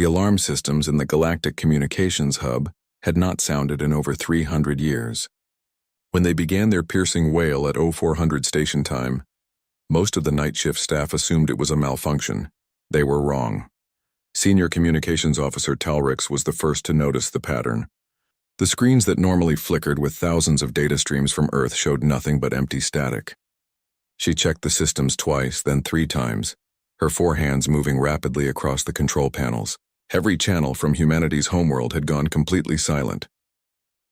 The alarm systems in the Galactic Communications Hub had not sounded in over 300 years. When they began their piercing wail at 0400 station time, most of the night shift staff assumed it was a malfunction. They were wrong. Senior Communications Officer Talrix was the first to notice the pattern. The screens that normally flickered with thousands of data streams from Earth showed nothing but empty static. She checked the systems twice, then 3 times, her 4 hands moving rapidly across the control panels. Every channel from humanity's homeworld had gone completely silent.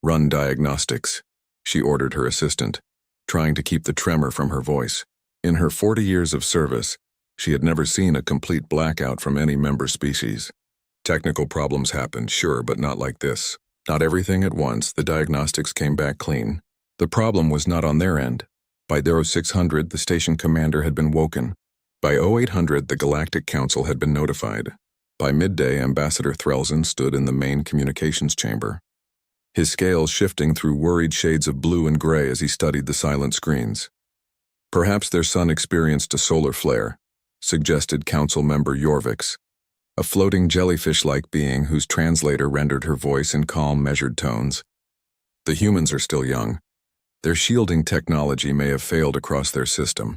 "Run diagnostics," she ordered her assistant, trying to keep the tremor from her voice. In her 40 years of service, she had never seen a complete blackout from any member species. Technical problems happened, sure, but not like this. Not everything at once. The diagnostics came back clean. The problem was not on their end. By 0600, the station commander had been woken. By 0800, the Galactic Council had been notified. By midday, Ambassador Threlson stood in the main communications chamber, his scales shifting through worried shades of blue and gray as he studied the silent screens. Perhaps their son experienced a solar flare, suggested Council member Jorvix, a floating jellyfish-like being whose translator rendered her voice in calm, measured tones. The humans are still young. Their shielding technology may have failed across their system.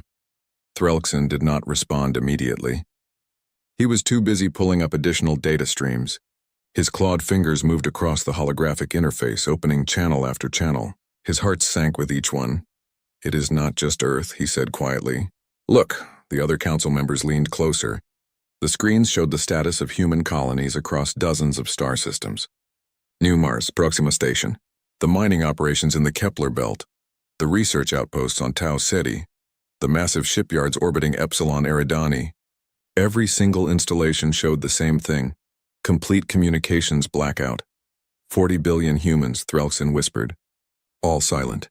Threlson did not respond immediately. He was too busy pulling up additional data streams. His clawed fingers moved across the holographic interface, opening channel after channel. His heart sank with each one. "It is not just Earth," he said quietly. "Look." The other council members leaned closer. The screens showed the status of human colonies across dozens of star systems. New Mars, Proxima Station. The mining operations in the Kepler Belt. The research outposts on Tau Ceti. The massive shipyards orbiting Epsilon Eridani. Every single installation showed the same thing: complete communications blackout. 40 billion humans, Threlson whispered. All silent.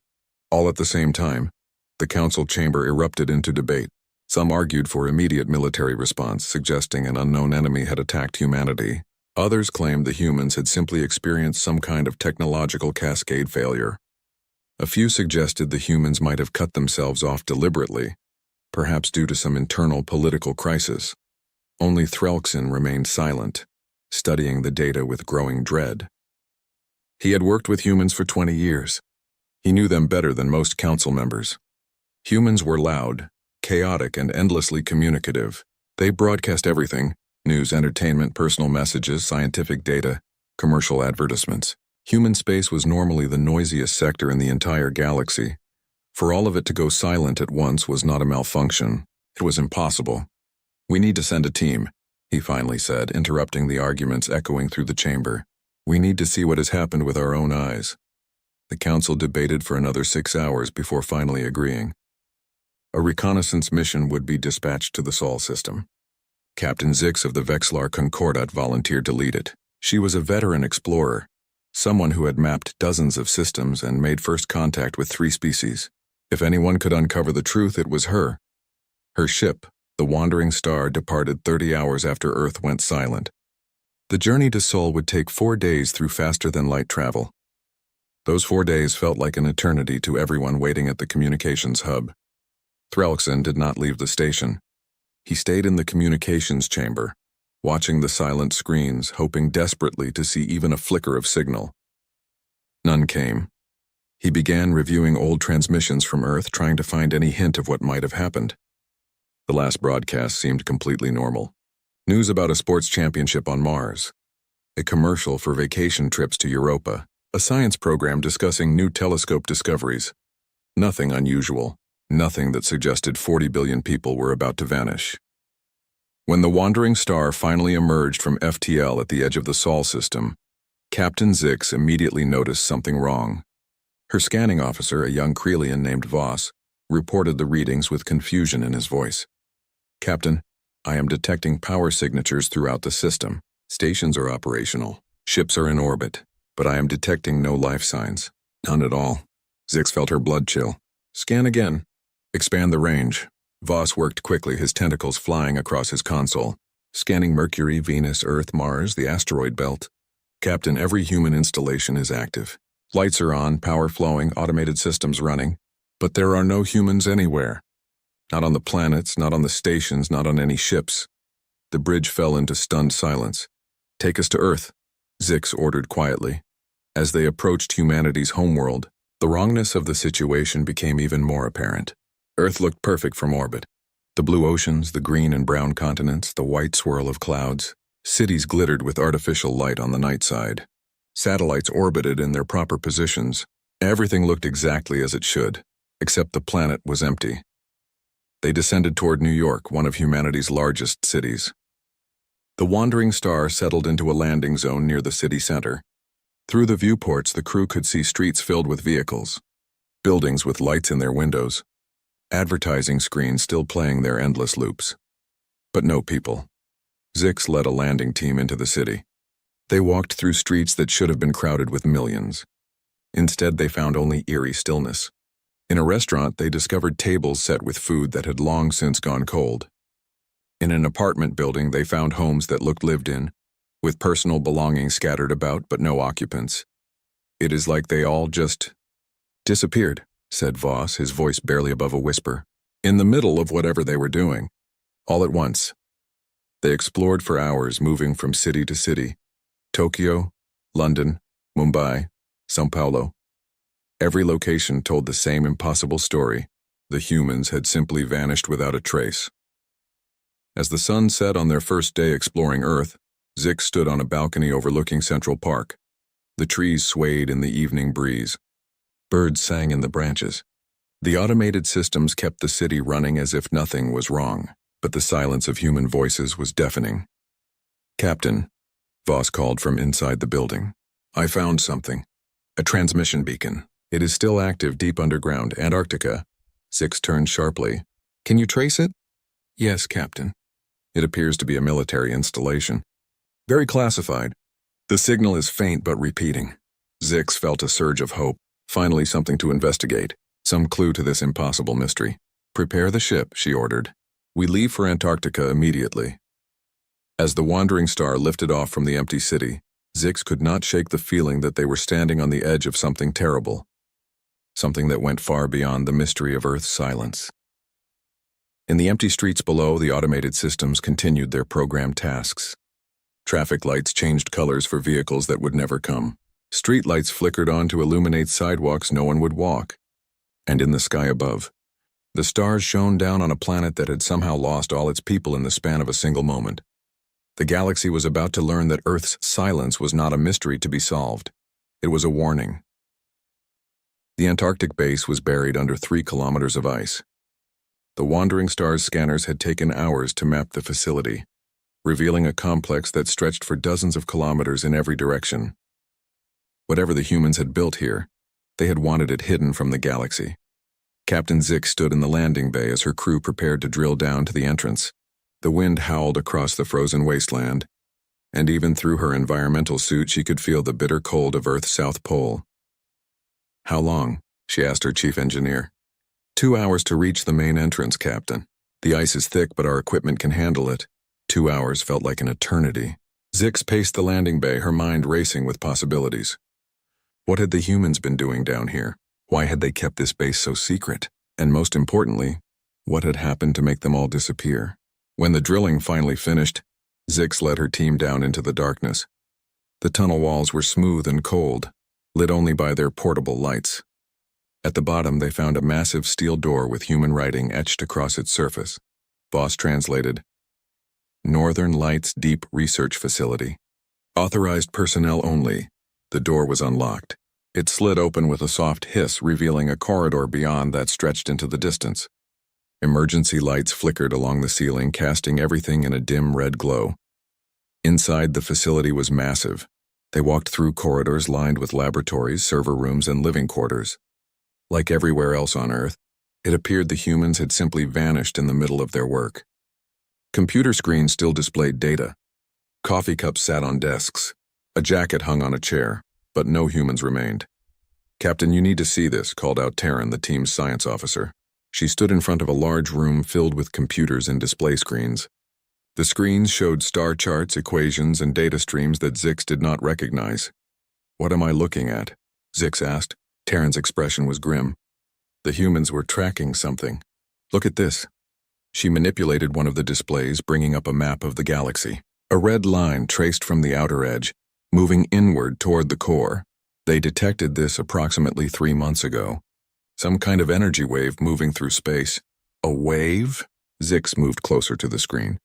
All at the same time. The council chamber erupted into debate. Some argued for immediate military response, suggesting an unknown enemy had attacked humanity. Others claimed the humans had simply experienced some kind of technological cascade failure. A few suggested the humans might have cut themselves off deliberately, perhaps due to some internal political crisis. Only Threlson remained silent, studying the data with growing dread. He had worked with humans for 20 years. He knew them better than most council members. Humans were loud, chaotic, and endlessly communicative. They broadcast everything: news, entertainment, personal messages, scientific data, commercial advertisements. Human space was normally the noisiest sector in the entire galaxy. For all of it to go silent at once was not a malfunction. It was impossible. "We need to send a team," he finally said, interrupting the arguments echoing through the chamber. "We need to see what has happened with our own eyes." The council debated for another 6 hours before finally agreeing. A reconnaissance mission would be dispatched to the Sol system. Captain Zix of the Vexlar Concordat volunteered to lead it. She was a veteran explorer, someone who had mapped dozens of systems and made first contact with 3 species. If anyone could uncover the truth, it was her. Her ship, the Wandering Star, departed 30 hours after Earth went silent. The journey to Sol would take 4 days through faster-than-light travel. Those 4 days felt like an eternity to everyone waiting at the communications hub. Threlson did not leave the station. He stayed in the communications chamber, watching the silent screens, hoping desperately to see even a flicker of signal. None came. He began reviewing old transmissions from Earth, trying to find any hint of what might have happened. The last broadcast seemed completely normal. News about a sports championship on Mars, a commercial for vacation trips to Europa, a science program discussing new telescope discoveries. Nothing unusual, nothing that suggested 40 billion people were about to vanish. When the Wandering Star finally emerged from FTL at the edge of the Sol system, Captain Zix immediately noticed something wrong. Her scanning officer, a young Krelian named Voss, reported the readings with confusion in his voice. "Captain, I am detecting power signatures throughout the system. Stations are operational. Ships are in orbit. But I am detecting no life signs. None at all." Zix felt her blood chill. "Scan again. Expand the range." Voss worked quickly, his tentacles flying across his console. "Scanning Mercury, Venus, Earth, Mars, the asteroid belt. Captain, every human installation is active. Lights are on, power flowing, automated systems running. But there are no humans anywhere. Not on the planets, not on the stations, not on any ships." The bridge fell into stunned silence. "Take us to Earth," Zix ordered quietly. As they approached humanity's homeworld, the wrongness of the situation became even more apparent. Earth looked perfect from orbit. The blue oceans, the green and brown continents, the white swirl of clouds. Cities glittered with artificial light on the night side. Satellites orbited in their proper positions. Everything looked exactly as it should, except the planet was empty. They descended toward New York, one of humanity's largest cities. The wandering star settled into a landing zone near the city center. Through the viewports, the crew could see streets filled with vehicles, buildings with lights in their windows, advertising screens still playing their endless loops. But no people. Zix led a landing team into the city. They walked through streets that should have been crowded with millions. Instead, they found only eerie stillness. In a restaurant, they discovered tables set with food that had long since gone cold. In an apartment building, they found homes that looked lived in, with personal belongings scattered about but no occupants. "It is like they all just disappeared," said Voss, his voice barely above a whisper, in the middle of whatever they were doing. All at once. They explored for hours, moving from city to city. Tokyo, London, Mumbai, São Paulo. Every location told the same impossible story. The humans had simply vanished without a trace. As the sun set on their first day exploring Earth, Zix stood on a balcony overlooking Central Park. The trees swayed in the evening breeze. Birds sang in the branches. The automated systems kept the city running as if nothing was wrong, but the silence of human voices was deafening. "Captain," Voss called from inside the building. "I found something. A transmission beacon. It is still active deep underground, Antarctica." Zix turned sharply. "Can you trace it?" "Yes, Captain. It appears to be a military installation. Very classified. The signal is faint but repeating." Zix felt a surge of hope. Finally something to investigate. Some clue to this impossible mystery. "Prepare the ship," she ordered. "We leave for Antarctica immediately." As the wandering star lifted off from the empty city, Zix could not shake the feeling that they were standing on the edge of something terrible. Something that went far beyond the mystery of Earth's silence. In the empty streets below, the automated systems continued their programmed tasks. Traffic lights changed colors for vehicles that would never come. Street lights flickered on to illuminate sidewalks no one would walk. And in the sky above, the stars shone down on a planet that had somehow lost all its people in the span of a single moment. The galaxy was about to learn that Earth's silence was not a mystery to be solved. It was a warning. The Antarctic base was buried under 3 kilometers of ice. The wandering star's scanners had taken hours to map the facility, revealing a complex that stretched for dozens of kilometers in every direction. Whatever the humans had built here, they had wanted it hidden from the galaxy. Captain Zix stood in the landing bay as her crew prepared to drill down to the entrance. The wind howled across the frozen wasteland, and even through her environmental suit she could feel the bitter cold of Earth's South Pole. "How long?" she asked her chief engineer. 2 hours to reach the main entrance, Captain. The ice is thick, but our equipment can handle it." 2 hours felt like an eternity. Zix paced the landing bay, her mind racing with possibilities. What had the humans been doing down here? Why had they kept this base so secret? And most importantly, what had happened to make them all disappear? When the drilling finally finished, Zix led her team down into the darkness. The tunnel walls were smooth and cold, lit only by their portable lights. At the bottom, they found a massive steel door with human writing etched across its surface. Voss translated, "Northern Lights Deep Research Facility. Authorized personnel only." The door was unlocked. It slid open with a soft hiss, revealing a corridor beyond that stretched into the distance. Emergency lights flickered along the ceiling, casting everything in a dim red glow. Inside, the facility was massive. They walked through corridors lined with laboratories, server rooms, and living quarters. Like everywhere else on Earth, it appeared the humans had simply vanished in the middle of their work. Computer screens still displayed data. Coffee cups sat on desks. A jacket hung on a chair, but no humans remained. "Captain, you need to see this," called out Taryn, the team's science officer. She stood in front of a large room filled with computers and display screens. The screens showed star charts, equations, and data streams that Zix did not recognize. "What am I looking at?" Zix asked. Taryn's expression was grim. The humans were tracking something. "Look at this." She manipulated one of the displays, bringing up a map of the galaxy. A red line traced from the outer edge, moving inward toward the core. They detected this approximately 3 months ago. Some kind of energy wave moving through space. A wave? Zix moved closer to the screen.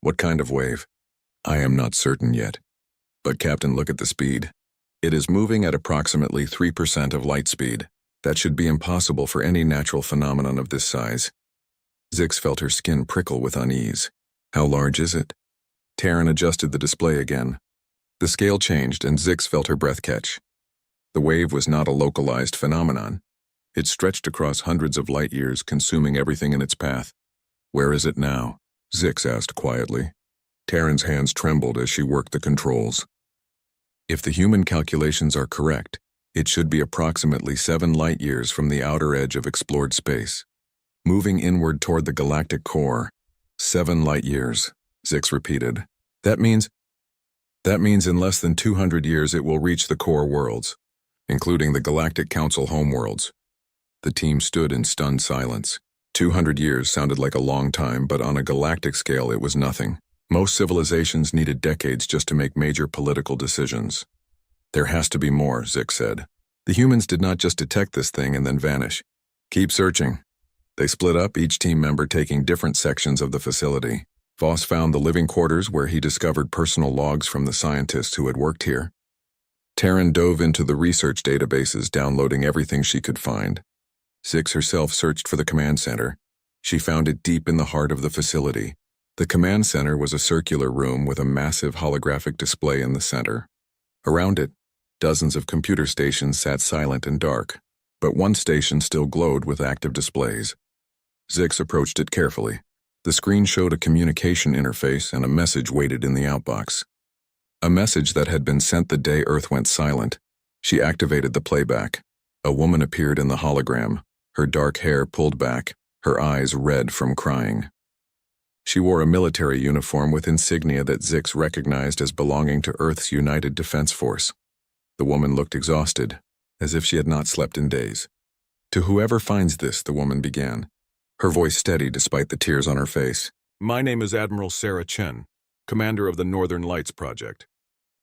What kind of wave? I am not certain yet. But Captain, look at the speed. It is moving at approximately 3% of light speed. That should be impossible for any natural phenomenon of this size. Zix felt her skin prickle with unease. How large is it? Taryn adjusted the display again. The scale changed and Zix felt her breath catch. The wave was not a localized phenomenon. It stretched across hundreds of light years, consuming everything in its path. Where is it now? Zix asked quietly. Taryn's hands trembled as she worked the controls. If the human calculations are correct, it should be approximately 7 light years from the outer edge of explored space. Moving inward toward the galactic core. 7 light years, Zix repeated. That means in less than 200 years it will reach the core worlds, including the Galactic Council homeworlds. The team stood in stunned silence. 200 years sounded like a long time, but on a galactic scale it was nothing. Most civilizations needed decades just to make major political decisions. There has to be more, Zix said. The humans did not just detect this thing and then vanish. Keep searching. They split up, each team member taking different sections of the facility. Voss found the living quarters where he discovered personal logs from the scientists who had worked here. Taryn dove into the research databases, downloading everything she could find. Zix herself searched for the command center. She found it deep in the heart of the facility. The command center was a circular room with a massive holographic display in the center. Around it, dozens of computer stations sat silent and dark, but one station still glowed with active displays. Zix approached it carefully. The screen showed a communication interface and a message waited in the outbox. A message that had been sent the day Earth went silent. She activated the playback. A woman appeared in the hologram, her dark hair pulled back, her eyes red from crying. She wore a military uniform with insignia that Zix recognized as belonging to Earth's United Defense Force. The woman looked exhausted, as if she had not slept in days. To whoever finds this, the woman began, her voice steady despite the tears on her face. My name is Admiral Sarah Chen, commander of the Northern Lights Project.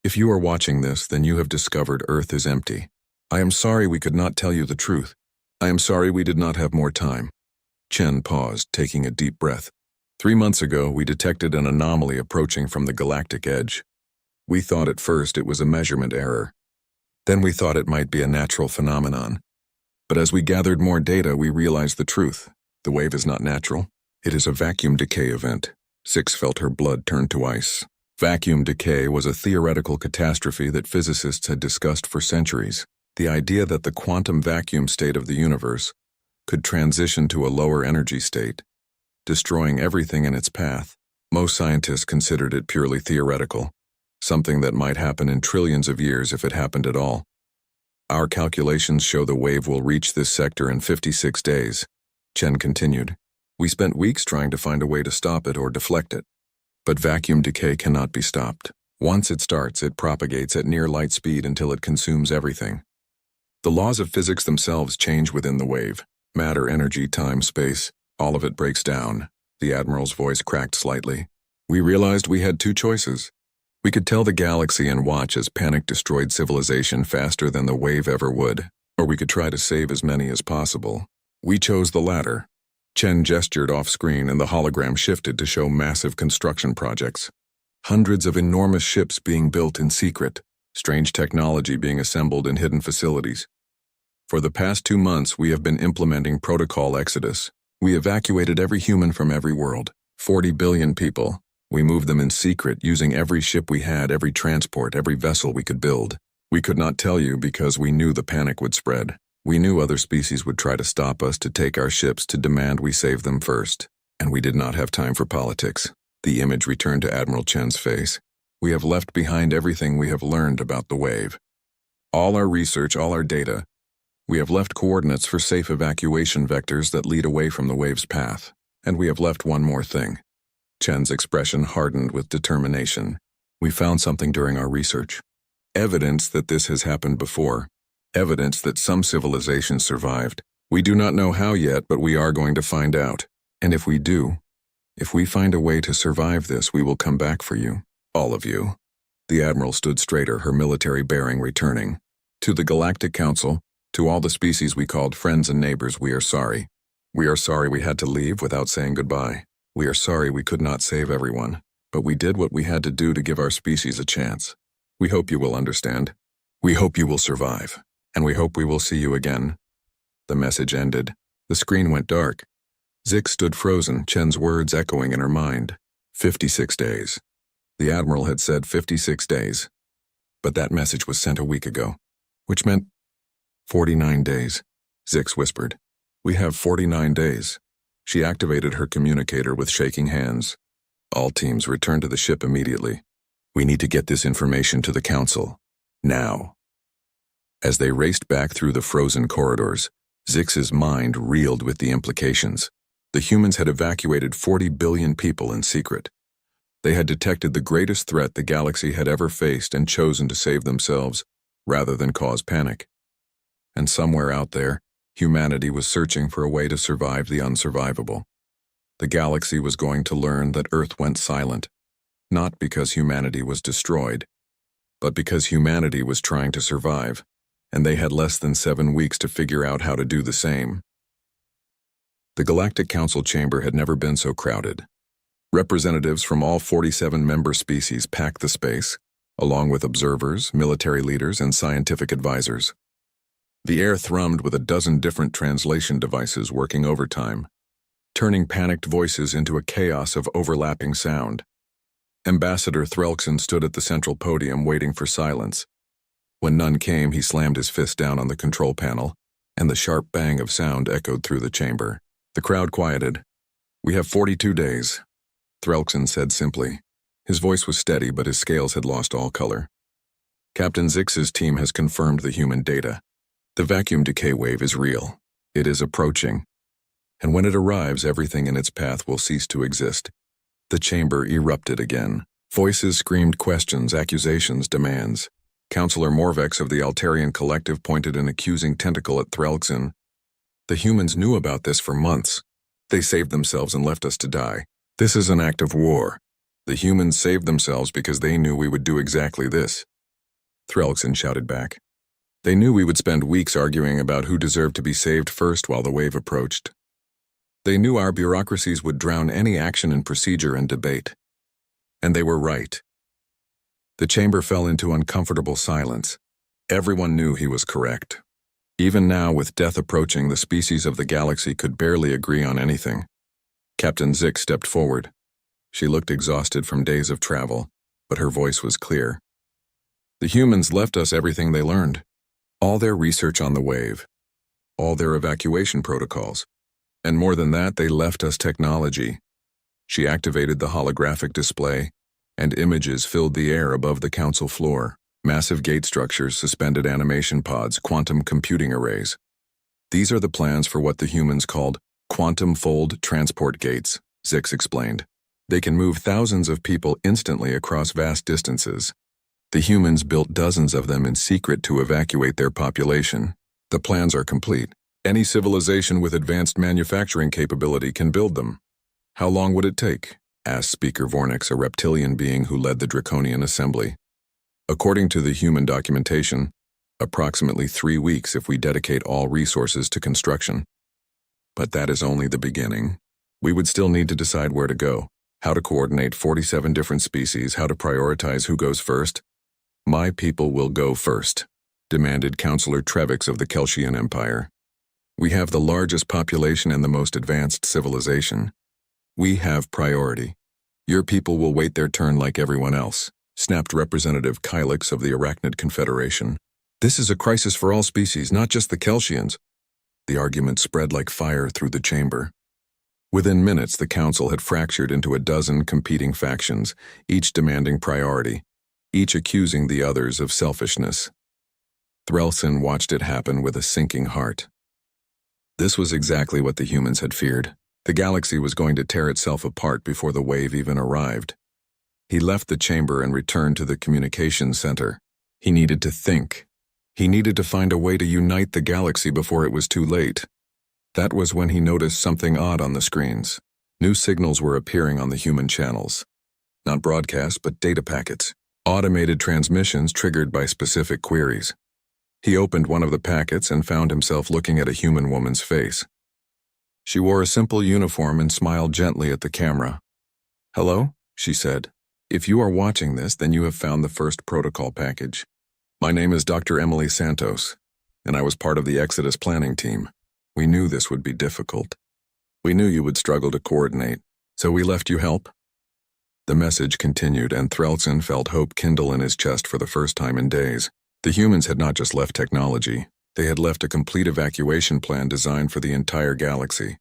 If you are watching this, then you have discovered Earth is empty. I am sorry we could not tell you the truth. I am sorry we did not have more time. Chen paused, taking a deep breath. 3 months ago, we detected an anomaly approaching from the galactic edge. We thought at first it was a measurement error. Then we thought it might be a natural phenomenon. But as we gathered more data, we realized the truth. The wave is not natural. It is a vacuum decay event. Zix felt her blood turn to ice. Vacuum decay was a theoretical catastrophe that physicists had discussed for centuries. The idea that the quantum vacuum state of the universe could transition to a lower energy state, destroying everything in its path. Most scientists considered it purely theoretical, something that might happen in trillions of years if it happened at all. Our calculations show the wave will reach this sector in 56 days, Chen continued. We spent weeks trying to find a way to stop it or deflect it. But vacuum decay cannot be stopped. Once it starts, it propagates at near light speed until it consumes everything. The laws of physics themselves change within the wave. Matter, energy, time, space. All of it breaks down. The Admiral's voice cracked slightly. We realized we had 2 choices. We could tell the galaxy and watch as panic destroyed civilization faster than the wave ever would, or we could try to save as many as possible. We chose the latter. Chen gestured off-screen and the hologram shifted to show massive construction projects. Hundreds of enormous ships being built in secret, strange technology being assembled in hidden facilities. For the past 2 months, we have been implementing Protocol Exodus. We evacuated every human from every world, 40 billion people. We moved them in secret, using every ship we had, every transport, every vessel we could build. We could not tell you because we knew the panic would spread. We knew other species would try to stop us, to take our ships, to demand we save them first. And we did not have time for politics. The image returned to Admiral Chen's face. We have left behind everything we have learned about the wave. All our research, all our data. We have left coordinates for safe evacuation vectors that lead away from the wave's path. And we have left one more thing. Chen's expression hardened with determination. We found something during our research. Evidence that this has happened before. Evidence that some civilizations survived. We do not know how yet, but we are going to find out. And if we do, if we find a way to survive this, we will come back for you. All of you. The Admiral stood straighter, her military bearing returning. To the Galactic Council, to all the species we called friends and neighbors, we are sorry. We are sorry we had to leave without saying goodbye. We are sorry we could not save everyone, but we did what we had to do to give our species a chance. We hope you will understand. We hope you will survive, and we hope we will see you again. The message ended. The screen went dark. Zix stood frozen, Chen's words echoing in her mind. 56 days. The Admiral had said 56 days. But that message was sent a week ago, which meant 49 days, Zix whispered. We have 49 days. She activated her communicator with shaking hands. All teams return to the ship immediately. We need to get this information to the Council. Now. As they raced back through the frozen corridors, Zix's mind reeled with the implications. The humans had evacuated 40 billion people in secret. They had detected the greatest threat the galaxy had ever faced and chosen to save themselves, rather than cause panic. And somewhere out there, humanity was searching for a way to survive the unsurvivable. The galaxy was going to learn that Earth went silent, not because humanity was destroyed, but because humanity was trying to survive, and they had less than 7 weeks to figure out how to do the same. The Galactic Council chamber had never been so crowded. Representatives from all 47 member species packed the space, along with observers, military leaders, and scientific advisors. The air thrummed with a dozen different translation devices working overtime, turning panicked voices into a chaos of overlapping sound. Ambassador Threlkson stood at the central podium waiting for silence. When none came, he slammed his fist down on the control panel, and the sharp bang of sound echoed through the chamber. The crowd quieted. We have 42 days, Threlkson said simply. His voice was steady, but his scales had lost all color. Captain Zix's team has confirmed the human data. The vacuum decay wave is real. It is approaching. And when it arrives, everything in its path will cease to exist. The chamber erupted again. Voices screamed questions, accusations, demands. Counselor Morvex of the Altarian Collective pointed an accusing tentacle at Threlkson. The humans knew about this for months. They saved themselves and left us to die. This is an act of war. The humans saved themselves because they knew we would do exactly this. Threlkson shouted back. They knew we would spend weeks arguing about who deserved to be saved first while the wave approached. They knew our bureaucracies would drown any action in procedure and debate. And they were right. The chamber fell into uncomfortable silence. Everyone knew he was correct. Even now, with death approaching, the species of the galaxy could barely agree on anything. Captain Zix stepped forward. She looked exhausted from days of travel, but her voice was clear. The humans left us everything they learned. All their research on the wave. All their evacuation protocols. And more than that, they left us technology. She activated the holographic display, and images filled the air above the council floor. Massive gate structures, suspended animation pods, quantum computing arrays. These are the plans for what the humans called quantum fold transport gates, Zix explained. They can move thousands of people instantly across vast distances. The humans built dozens of them in secret to evacuate their population. The plans are complete. Any civilization with advanced manufacturing capability can build them. How long would it take? Asked Speaker Vornix, a reptilian being who led the Draconian assembly. According to the human documentation, approximately 3 weeks if we dedicate all resources to construction. But that is only the beginning. We would still need to decide where to go, how to coordinate 47 different species, how to prioritize who goes first. My people will go first, demanded Councillor Trevix of the Kelsian Empire. We have the largest population and the most advanced civilization. We have priority. Your people will wait their turn like everyone else, snapped Representative Kylix of the Arachnid Confederation. This is a crisis for all species, not just the Kelsians. The argument spread like fire through the chamber. Within minutes, the council had fractured into a dozen competing factions, each demanding priority, each accusing the others of selfishness. Threlkson watched it happen with a sinking heart. This was exactly what the humans had feared. The galaxy was going to tear itself apart before the wave even arrived. He left the chamber and returned to the communications center. He needed to think. He needed to find a way to unite the galaxy before it was too late. That was when he noticed something odd on the screens. New signals were appearing on the human channels. Not broadcasts, but data packets. Automated transmissions triggered by specific queries. He opened one of the packets and found himself looking at a human woman's face. She wore a simple uniform and smiled gently at the camera. "Hello," she said. "If you are watching this, then you have found the first protocol package. My name is Dr. Emily Santos, and I was part of the Exodus planning team. We knew this would be difficult. We knew you would struggle to coordinate, so we left you help." The message continued, and Threlson felt hope kindle in his chest for the first time in days. The humans had not just left technology, they had left a complete evacuation plan designed for the entire galaxy.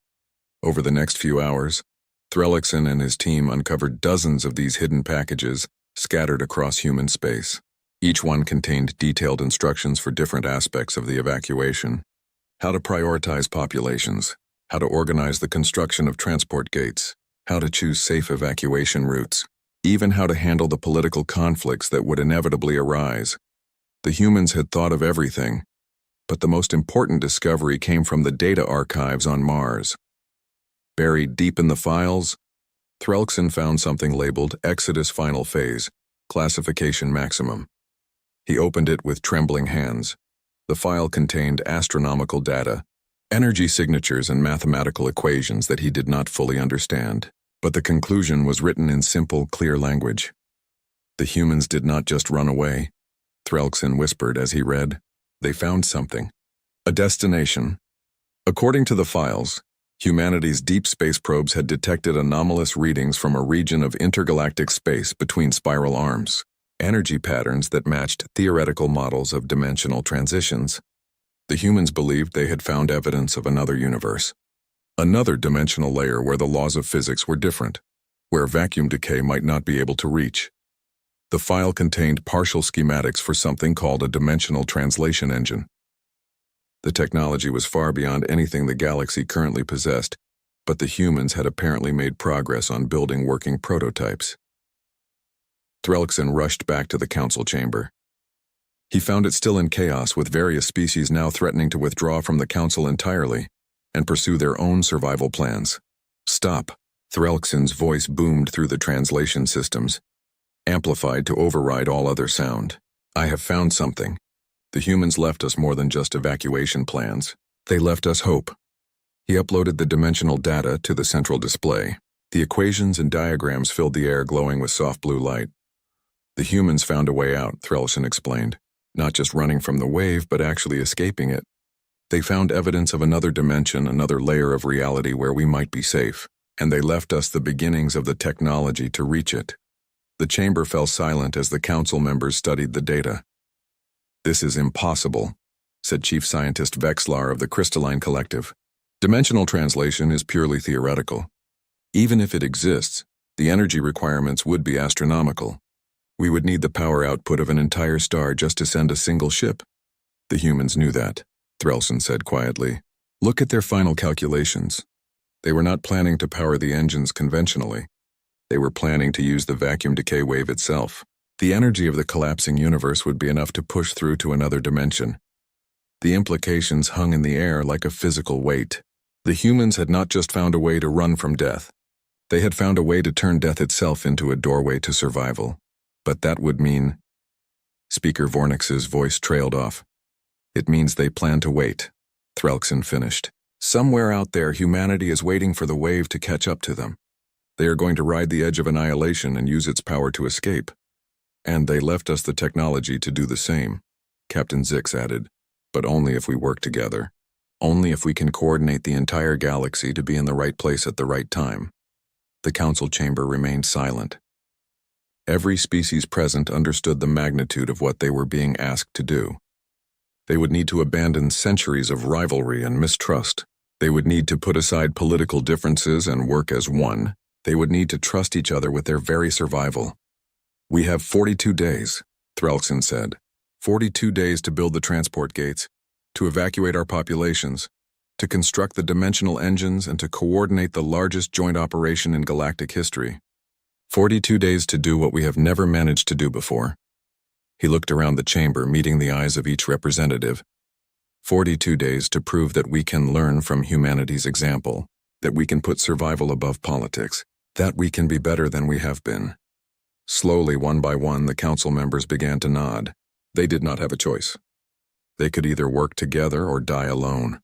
Over the next few hours, Threlson and his team uncovered dozens of these hidden packages scattered across human space. Each one contained detailed instructions for different aspects of the evacuation: how to prioritize populations, how to organize the construction of transport gates, how to choose safe evacuation routes, even how to handle the political conflicts that would inevitably arise. The humans had thought of everything, but the most important discovery came from the data archives on Mars. Buried deep in the files, Threlson found something labeled Exodus Final Phase, Classification Maximum. He opened it with trembling hands. The file contained astronomical data, energy signatures, and mathematical equations that he did not fully understand. But the conclusion was written in simple, clear language. The humans did not just run away, Threlson whispered as he read. They found something. A destination. According to the files, humanity's deep space probes had detected anomalous readings from a region of intergalactic space between spiral arms, energy patterns that matched theoretical models of dimensional transitions. The humans believed they had found evidence of another universe. Another dimensional layer where the laws of physics were different, where vacuum decay might not be able to reach. The file contained partial schematics for something called a dimensional translation engine. The technology was far beyond anything the galaxy currently possessed, but the humans had apparently made progress on building working prototypes. Threlson rushed back to the council chamber. He found it still in chaos, with various species now threatening to withdraw from the council entirely and pursue their own survival plans. "Stop!" Threlson's voice boomed through the translation systems, amplified to override all other sound. "I have found something. The humans left us more than just evacuation plans. They left us hope." He uploaded the dimensional data to the central display. The equations and diagrams filled the air, glowing with soft blue light. "The humans found a way out," Threlson explained. "Not just running from the wave, but actually escaping it. They found evidence of another dimension, another layer of reality where we might be safe, and they left us the beginnings of the technology to reach it." The chamber fell silent as the council members studied the data. "This is impossible," said Chief Scientist Vexlar of the Crystalline Collective. "Dimensional translation is purely theoretical. Even if it exists, the energy requirements would be astronomical. We would need the power output of an entire star just to send a single ship." "The humans knew that," Threlson said quietly. "Look at their final calculations. They were not planning to power the engines conventionally. They were planning to use the vacuum decay wave itself. The energy of the collapsing universe would be enough to push through to another dimension. The implications hung in the air like a physical weight. The humans had not just found a way to run from death. They had found a way to turn death itself into a doorway to survival. But that would mean... Speaker Vornix's voice trailed off. "It means they plan to wait," Threlson finished. "Somewhere out there, humanity is waiting for the wave to catch up to them. They are going to ride the edge of annihilation and use its power to escape. And they left us the technology to do the same," Captain Zix added. "But only if we work together. Only if we can coordinate the entire galaxy to be in the right place at the right time." The council chamber remained silent. Every species present understood the magnitude of what they were being asked to do. They would need to abandon centuries of rivalry and mistrust. They would need to put aside political differences and work as one. They would need to trust each other with their very survival. "We have 42 days, Threlson said. 42 days to build the transport gates, to evacuate our populations, to construct the dimensional engines, and to coordinate the largest joint operation in galactic history. 42 days to do what we have never managed to do before." He looked around the chamber, meeting the eyes of each representative. 42 days to prove that we can learn from humanity's example, that we can put survival above politics, that we can be better than we have been. Slowly, one by one, the council members began to nod. They did not have a choice. They could either work together or die alone.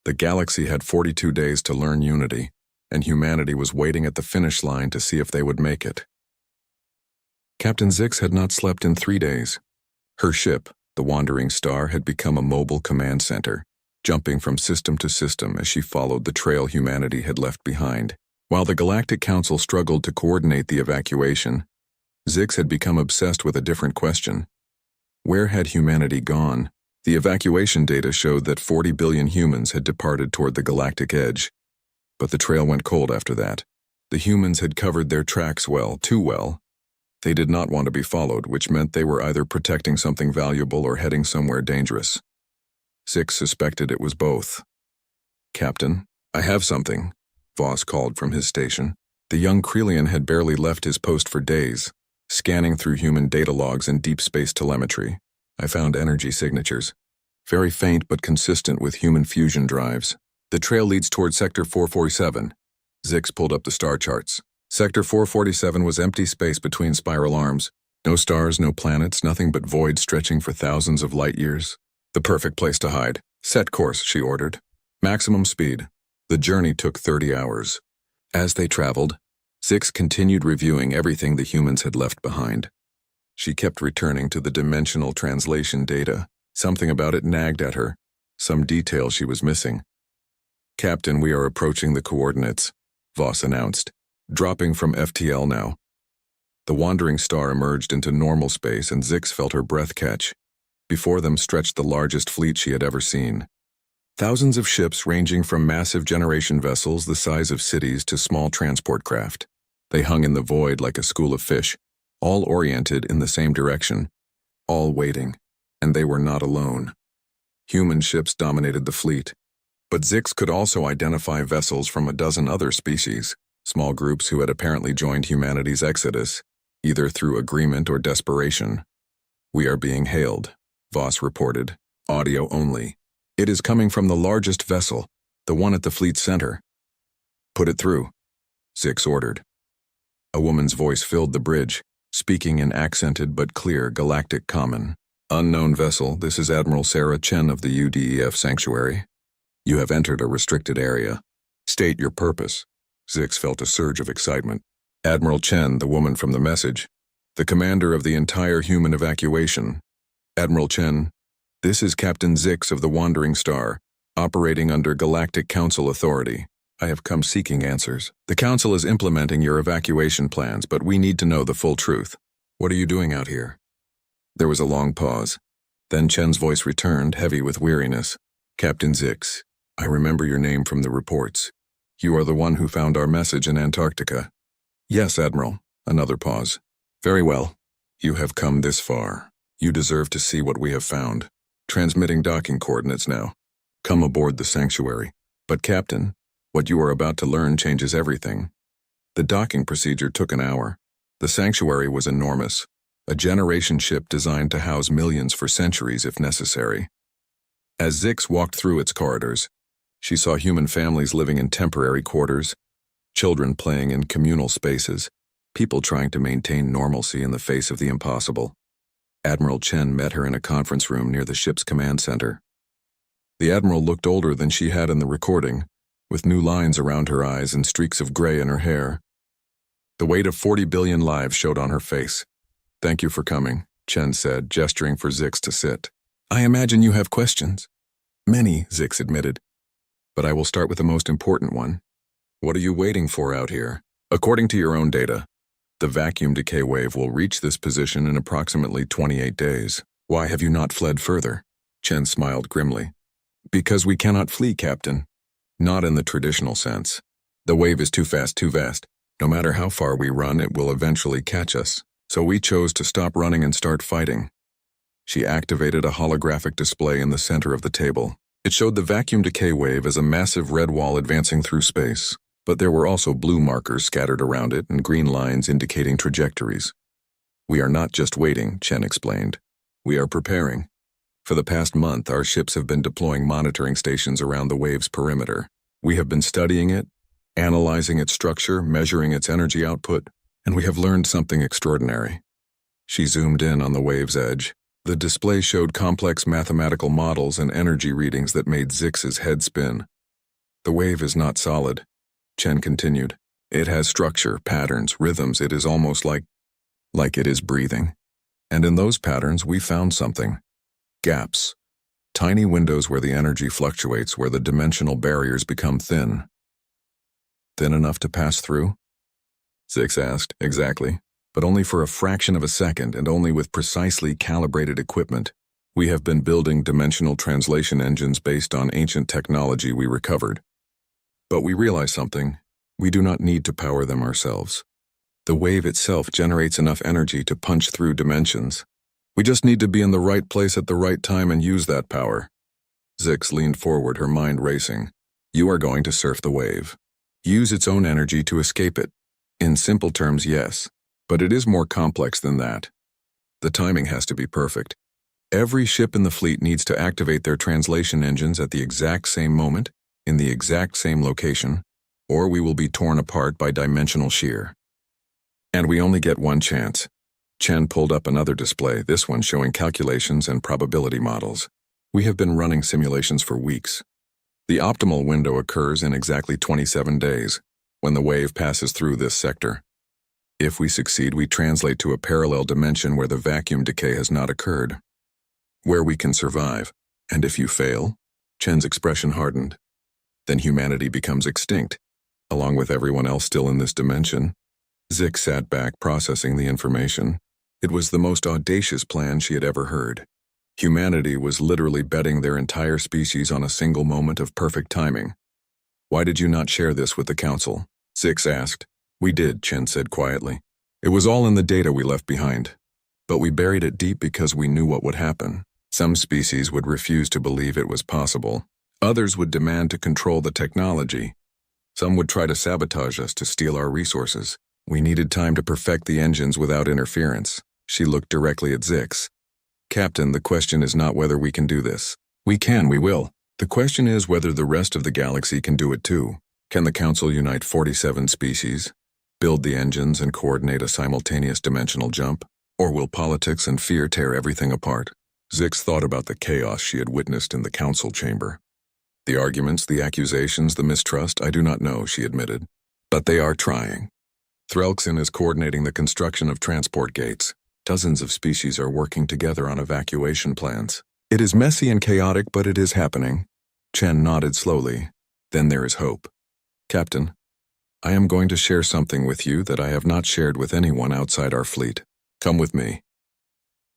The galaxy had 42 days to learn unity, and humanity was waiting at the finish line to see if they would make it. Captain Zix had not slept in 3 days. Her ship, the Wandering Star, had become a mobile command center, jumping from system to system as she followed the trail humanity had left behind. While the Galactic Council struggled to coordinate the evacuation, Zix had become obsessed with a different question. Where had humanity gone? The evacuation data showed that 40 billion humans had departed toward the galactic edge, but the trail went cold after that. The humans had covered their tracks well, too well. They did not want to be followed, which meant they were either protecting something valuable or heading somewhere dangerous. Zix suspected it was both. "Captain, I have something," Voss called from his station. The young Krelian had barely left his post for days, scanning through human data logs and deep space telemetry. "I found energy signatures. Very faint but consistent with human fusion drives. The trail leads toward Sector 447. Zix pulled up the star charts. Sector 447 was empty space between spiral arms. No stars, no planets, nothing but void stretching for thousands of light years. The perfect place to hide. "Set course," she ordered. "Maximum speed." The journey took 30 hours. As they traveled, Zix continued reviewing everything the humans had left behind. She kept returning to the dimensional translation data. Something about it nagged at her, some detail she was missing. "Captain, we are approaching the coordinates," Voss announced. "Dropping from FTL now." The Wandering Star emerged into normal space and Zix felt her breath catch. Before them stretched the largest fleet she had ever seen. Thousands of ships ranging from massive generation vessels the size of cities to small transport craft. They hung in the void like a school of fish, all oriented in the same direction, all waiting, and they were not alone. Human ships dominated the fleet, but Zix could also identify vessels from a dozen other species, small groups who had apparently joined humanity's exodus, either through agreement or desperation. "We are being hailed," Voss reported, audio only. "It is coming from the largest vessel, the one at the fleet's center." "Put it through," Zix ordered. A woman's voice filled the bridge, speaking in accented but clear Galactic common. "Unknown vessel, this is Admiral Sarah Chen of the UDEF Sanctuary. You have entered a restricted area. State your purpose." Zix felt a surge of excitement. "Admiral Chen, the woman from the message, the commander of the entire human evacuation. Admiral Chen, this is Captain Zix of the Wandering Star, operating under Galactic Council authority. I have come seeking answers. The Council is implementing your evacuation plans, but we need to know the full truth. What are you doing out here?" There was a long pause. Then Chen's voice returned, heavy with weariness. "Captain Zix, I remember your name from the reports. You are the one who found our message in Antarctica." "Yes, Admiral." Another pause. "Very well. You have come this far. You deserve to see what we have found. Transmitting docking coordinates now. Come aboard the Sanctuary." "But Captain, what you are about to learn changes everything." The docking procedure took an hour. The Sanctuary was enormous, a generation ship designed to house millions for centuries if necessary. As Zix walked through its corridors, she saw human families living in temporary quarters, children playing in communal spaces, people trying to maintain normalcy in the face of the impossible. Admiral Chen met her in a conference room near the ship's command center. The Admiral looked older than she had in the recording, with new lines around her eyes and streaks of gray in her hair. The weight of 40 billion lives showed on her face. "Thank you for coming," Chen said, gesturing for Zix to sit. "I imagine you have questions." "Many," Zix admitted. "But I will start with the most important one. What are you waiting for out here? According to your own data, the vacuum decay wave will reach this position in approximately 28 days. Why have you not fled further?" Chen smiled grimly. "Because we cannot flee, Captain. Not in the traditional sense. The wave is too fast, too vast. No matter how far we run, it will eventually catch us. So we chose to stop running and start fighting." She activated a holographic display in the center of the table. It showed the vacuum decay wave as a massive red wall advancing through space, but there were also blue markers scattered around it and green lines indicating trajectories. "We are not just waiting," Chen explained. "We are preparing. For the past month, our ships have been deploying monitoring stations around the wave's perimeter. We have been studying it, analyzing its structure, measuring its energy output. And we have learned something extraordinary. She zoomed in on the wave's edge. The display showed complex mathematical models and energy readings that made Zix's head spin. The wave is not solid, Chen continued. It has structure, patterns, rhythms. It is almost like it is breathing. And in those patterns, we found something. Gaps. Tiny windows where the energy fluctuates, where the dimensional barriers become thin. Thin enough to pass through? Zix asked. Exactly. But only for a fraction of a second and only with precisely calibrated equipment. We have been building dimensional translation engines based on ancient technology we recovered. But we realize something. We do not need to power them ourselves. The wave itself generates enough energy to punch through dimensions. We just need to be in the right place at the right time and use that power. Zix leaned forward, her mind racing. You are going to surf the wave. Use its own energy to escape it. In simple terms, yes. But it is more complex than that. The timing has to be perfect. Every ship in the fleet needs to activate their translation engines at the exact same moment, in the exact same location, or we will be torn apart by dimensional shear. And we only get one chance. Chen pulled up another display, this one showing calculations and probability models. We have been running simulations for weeks. The optimal window occurs in exactly 27 days, when the wave passes through this sector. If we succeed, we translate to a parallel dimension where the vacuum decay has not occurred, where we can survive. And if you fail, Chen's expression hardened, then humanity becomes extinct, along with everyone else still in this dimension. Zix sat back, processing the information. It was the most audacious plan she had ever heard. Humanity was literally betting their entire species on a single moment of perfect timing. Why did you not share this with the council? Zix asked. We did, Chen said quietly. It was all in the data we left behind. But we buried it deep because we knew what would happen. Some species would refuse to believe it was possible. Others would demand to control the technology. Some would try to sabotage us to steal our resources. We needed time to perfect the engines without interference. She looked directly at Zix. Captain, the question is not whether we can do this. We can, we will. The question is whether the rest of the galaxy can do it too. Can the Council unite 47 species, build the engines and coordinate a simultaneous dimensional jump? Or will politics and fear tear everything apart? Zix thought about the chaos she had witnessed in the council chamber. The arguments, the accusations, the mistrust, I do not know, she admitted. But they are trying. Threlkson is coordinating the construction of transport gates. Dozens of species are working together on evacuation plans. It is messy and chaotic, but it is happening. Chen nodded slowly. Then there is hope. Captain, I am going to share something with you that I have not shared with anyone outside our fleet. Come with me.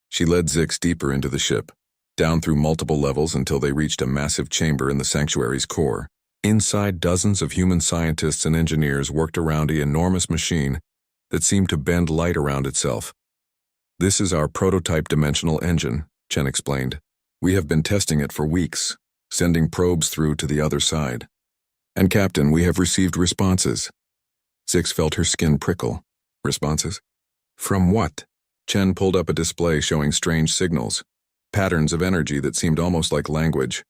She led Zix deeper into the ship, down through multiple levels until they reached a massive chamber in the sanctuary's core. Inside, dozens of human scientists and engineers worked around an enormous machine that seemed to bend light around itself. This is our prototype dimensional engine, Chen explained. We have been testing it for weeks, sending probes through to the other side. And Captain, we have received responses. Zix felt her skin prickle. Responses? From what? Chen pulled up a display showing strange signals, patterns of energy that seemed almost like language.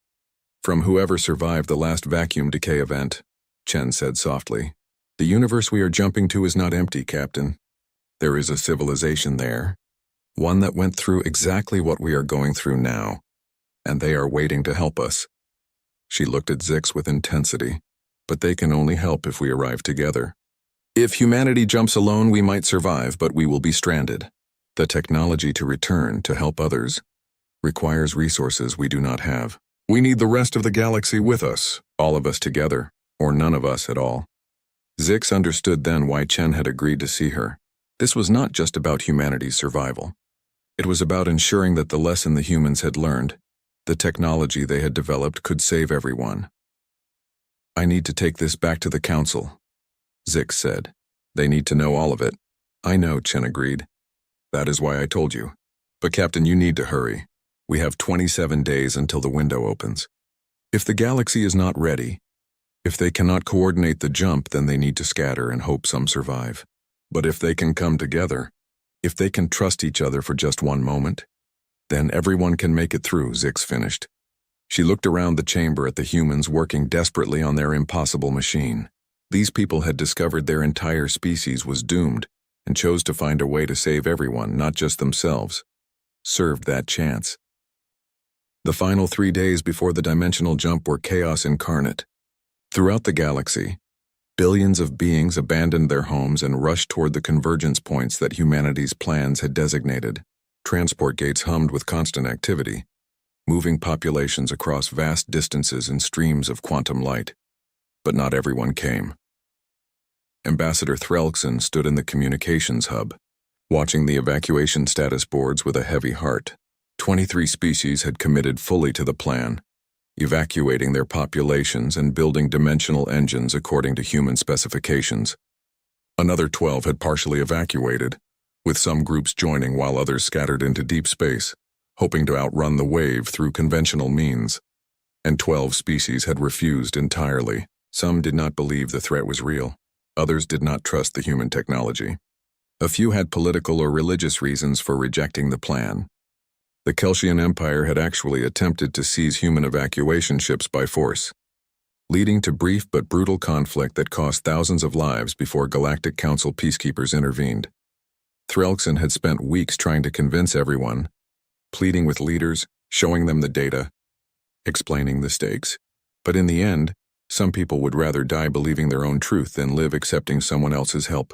From whoever survived the last vacuum decay event, Chen said softly. The universe we are jumping to is not empty, Captain. There is a civilization there, one that went through exactly what we are going through now, and they are waiting to help us. She looked at Zix with intensity, but they can only help if we arrive together. If humanity jumps alone, we might survive, but we will be stranded. The technology to return to help others requires resources we do not have. We need the rest of the galaxy with us, all of us together, or none of us at all. Zix understood then why Chen had agreed to see her. This was not just about humanity's survival. It was about ensuring that the lesson the humans had learned, the technology they had developed, could save everyone. I need to take this back to the council, Zix said. They need to know all of it. I know, Chen agreed. That is why I told you. But Captain, you need to hurry. We have 27 days until the window opens. If the galaxy is not ready, if they cannot coordinate the jump, then they need to scatter and hope some survive. But if they can come together, if they can trust each other for just one moment, then everyone can make it through, Zix finished. She looked around the chamber at the humans working desperately on their impossible machine. These people had discovered their entire species was doomed, and chose to find a way to save everyone, not just themselves. Served that chance. The final 3 days before the dimensional jump were chaos incarnate. Throughout the galaxy, billions of beings abandoned their homes and rushed toward the convergence points that humanity's plans had designated. Transport gates hummed with constant activity, moving populations across vast distances in streams of quantum light. But not everyone came. Ambassador Threlkson stood in the communications hub, watching the evacuation status boards with a heavy heart. 23 species had committed fully to the plan, evacuating their populations and building dimensional engines according to human specifications. Another 12 had partially evacuated, with some groups joining while others scattered into deep space, hoping to outrun the wave through conventional means. And 12 species had refused entirely. Some did not believe the threat was real. Others did not trust the human technology. A few had political or religious reasons for rejecting the plan. The Kelsian Empire had actually attempted to seize human evacuation ships by force, leading to brief but brutal conflict that cost thousands of lives before Galactic Council peacekeepers intervened. Threlkson had spent weeks trying to convince everyone, pleading with leaders, showing them the data, explaining the stakes. But in the end, some people would rather die believing their own truth than live accepting someone else's help.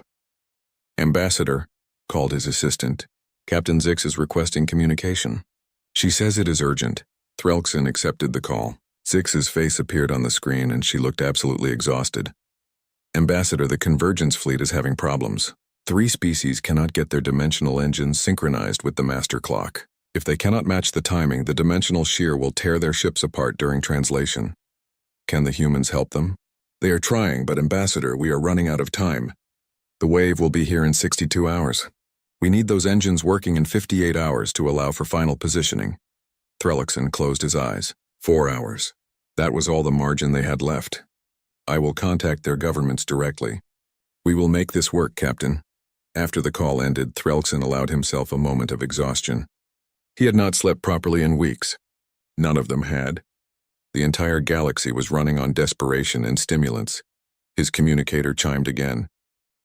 Ambassador, called his assistant, Captain Zix is requesting communication. She says it is urgent. Threlkson accepted the call. Zix's face appeared on the screen and she looked absolutely exhausted. Ambassador, the convergence fleet is having problems. 3 species cannot get their dimensional engines synchronized with the master clock. If they cannot match the timing, the dimensional shear will tear their ships apart during translation. Can the humans help them? They are trying, but Ambassador, we are running out of time. The wave will be here in 62 hours. We need those engines working in 58 hours to allow for final positioning. Threlkson closed his eyes. 4 hours. That was all the margin they had left. I will contact their governments directly. We will make this work, Captain. After the call ended, Threlkson allowed himself a moment of exhaustion. He had not slept properly in weeks. None of them had. The entire galaxy was running on desperation and stimulants. His communicator chimed again.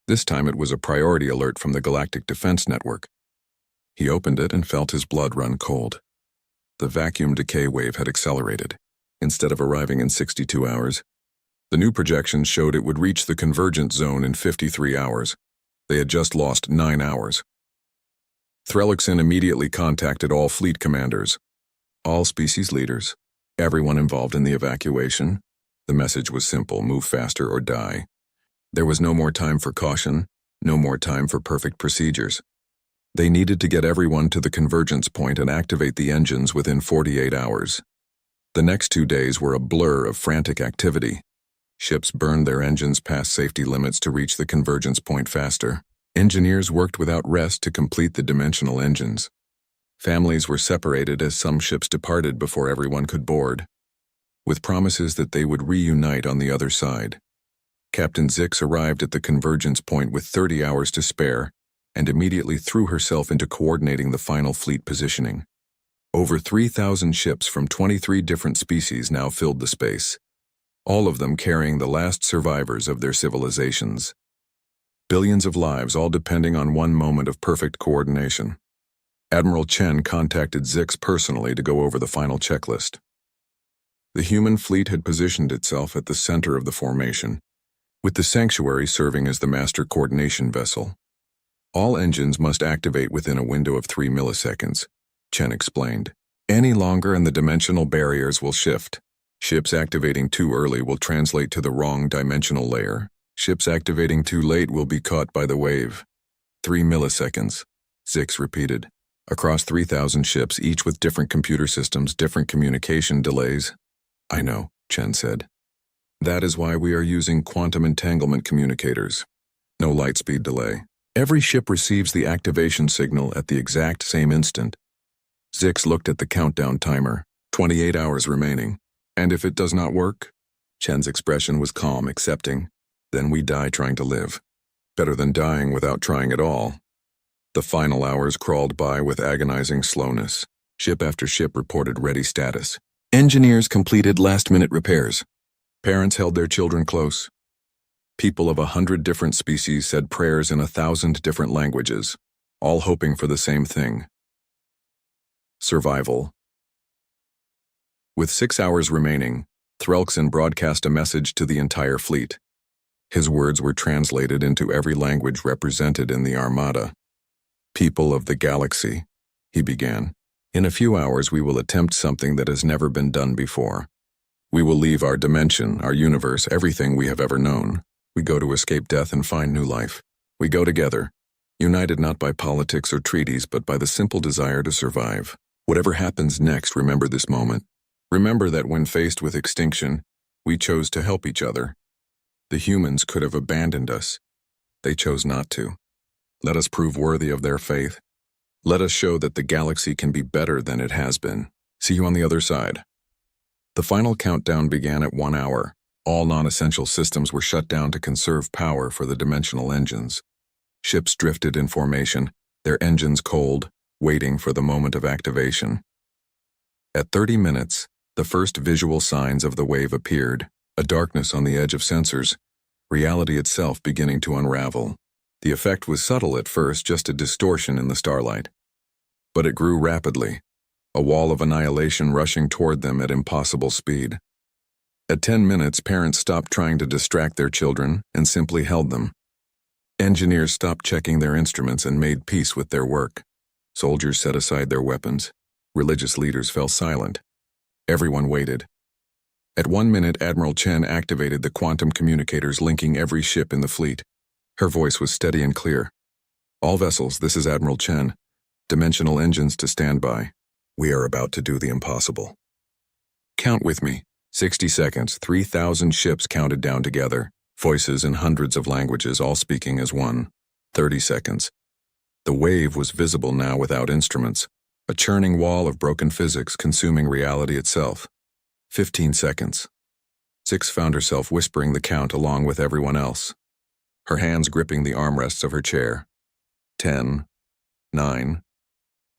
This time it was a priority alert from the Galactic Defense Network. He opened it and felt his blood run cold. The vacuum decay wave had accelerated. Instead of arriving in 62 hours, the new projections showed it would reach the convergence zone in 53 hours. They had just lost 9 hours. Threlkson immediately contacted all fleet commanders, all species leaders, everyone involved in the evacuation. The message was simple: move faster or die. There was no more time for caution, no more time for perfect procedures. They needed to get everyone to the convergence point and activate the engines within 48 hours. The next 2 days were a blur of frantic activity. Ships burned their engines past safety limits to reach the convergence point faster. Engineers worked without rest to complete the dimensional engines. Families were separated as some ships departed before everyone could board, with promises that they would reunite on the other side. Captain Zix arrived at the convergence point with 30 hours to spare and immediately threw herself into coordinating the final fleet positioning. Over 3,000 ships from 23 different species now filled the space, all of them carrying the last survivors of their civilizations. Billions of lives, all depending on one moment of perfect coordination. Admiral Chen contacted Zix personally to go over the final checklist. The human fleet had positioned itself at the center of the formation, with the sanctuary serving as the master coordination vessel. All engines must activate within a window of 3 milliseconds, Chen explained. Any longer and the dimensional barriers will shift. Ships activating too early will translate to the wrong dimensional layer. Ships activating too late will be caught by the wave. 3 milliseconds, Zix repeated. Across 3,000 ships, each with different computer systems, different communication delays. I know, Chen said. That is why we are using quantum entanglement communicators. No lightspeed delay. Every ship receives the activation signal at the exact same instant. Zix looked at the countdown timer. 28 hours remaining. And if it does not work? Chen's expression was calm, accepting. Then we die trying to live. Better than dying without trying at all. The final hours crawled by with agonizing slowness. Ship after ship reported ready status. Engineers completed last-minute repairs. Parents held their children close. People of 100 different species said prayers in 1,000 different languages, all hoping for the same thing: survival. With 6 hours remaining, Threlksin broadcast a message to the entire fleet. His words were translated into every language represented in the Armada. "People of the galaxy," he began, "in a few hours we will attempt something that has never been done before. We will leave our dimension, our universe, everything we have ever known. We go to escape death and find new life. We go together, united not by politics or treaties, but by the simple desire to survive. Whatever happens next, remember this moment. Remember that when faced with extinction, we chose to help each other. The humans could have abandoned us. They chose not to. Let us prove worthy of their faith. Let us show that the galaxy can be better than it has been. See you on the other side." The final countdown began at 1 hour. All non-essential systems were shut down to conserve power for the dimensional engines. Ships drifted in formation, their engines cold, waiting for the moment of activation. At 30 minutes, the first visual signs of the wave appeared, a darkness on the edge of sensors, reality itself beginning to unravel. The effect was subtle at first, just a distortion in the starlight. But it grew rapidly, a wall of annihilation rushing toward them at impossible speed. At 10 minutes, parents stopped trying to distract their children and simply held them. Engineers stopped checking their instruments and made peace with their work. Soldiers set aside their weapons. Religious leaders fell silent. Everyone waited. At 1 minute, Admiral Chen activated the quantum communicators linking every ship in the fleet. Her voice was steady and clear. "All vessels, this is Admiral Chen. Dimensional engines to standby. We are about to do the impossible. Count with me. 60 seconds, 3,000 ships counted down together, voices in hundreds of languages, all speaking as one. 30 seconds. The wave was visible now without instruments, a churning wall of broken physics consuming reality itself. 15 seconds. Zix found herself whispering the count along with everyone else, her hands gripping the armrests of her chair. 10, 9,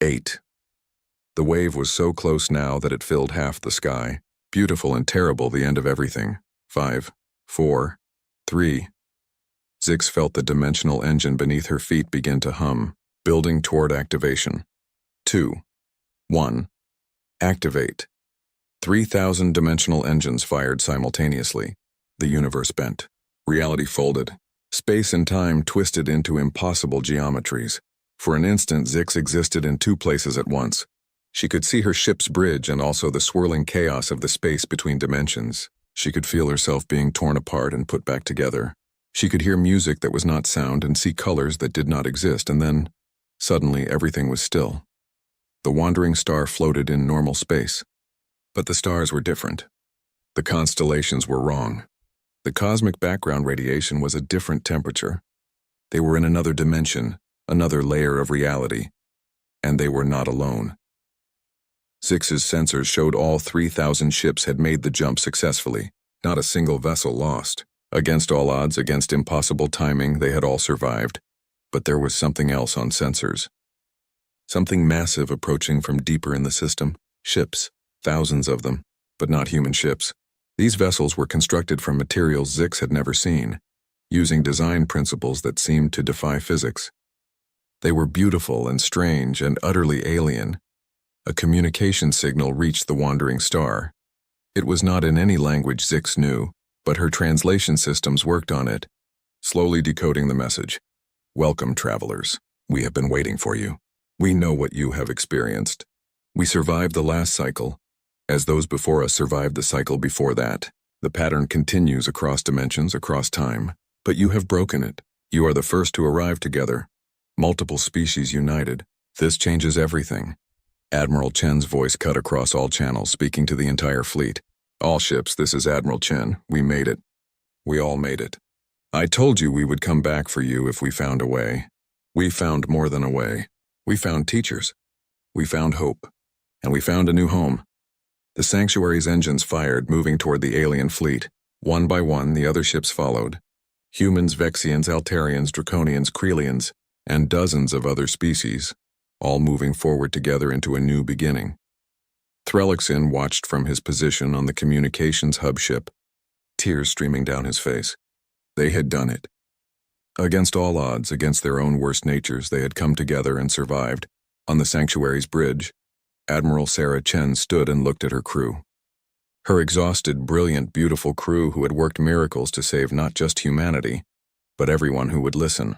8. The wave was so close now that it filled half the sky. Beautiful and terrible, the end of everything. 5, 4, 3. Zix felt the dimensional engine beneath her feet begin to hum, building toward activation. 2, 1. Activate. 3,000 dimensional engines fired simultaneously. The universe bent. Reality folded. Space and time twisted into impossible geometries. For an instant, Zix existed in two places at once. She could see her ship's bridge and also the swirling chaos of the space between dimensions. She could feel herself being torn apart and put back together. She could hear music that was not sound and see colors that did not exist, and then, suddenly, everything was still. The wandering star floated in normal space. But the stars were different. The constellations were wrong. The cosmic background radiation was a different temperature. They were in another dimension, another layer of reality. And they were not alone. Zix's sensors showed all 3,000 ships had made the jump successfully, not a single vessel lost. Against all odds, against impossible timing, they had all survived. But there was something else on sensors. Something massive approaching from deeper in the system. Ships, thousands of them, but not human ships. These vessels were constructed from materials Zix had never seen, using design principles that seemed to defy physics. They were beautiful and strange and utterly alien. A communication signal reached the wandering star. It was not in any language Zix knew, but her translation systems worked on it, slowly decoding the message. "Welcome, travelers. We have been waiting for you. We know what you have experienced. We survived the last cycle, as those before us survived the cycle before that. The pattern continues across dimensions, across time, but you have broken it. You are the first to arrive together. Multiple species united. This changes everything." Admiral Chen's voice cut across all channels, speaking to the entire fleet. "All ships, this is Admiral Chen. We made it. We all made it. I told you we would come back for you if we found a way. We found more than a way. We found teachers. We found hope. And we found a new home." The Sanctuary's engines fired, moving toward the alien fleet. One by one, the other ships followed. Humans, Vexians, Altarians, Draconians, Krelians, and dozens of other species, all moving forward together into a new beginning. Threlksin watched from his position on the communications hub ship, tears streaming down his face. They had done it. Against all odds, against their own worst natures, they had come together and survived. On the sanctuary's bridge, Admiral Sarah Chen stood and looked at her crew. Her exhausted, brilliant, beautiful crew who had worked miracles to save not just humanity, but everyone who would listen.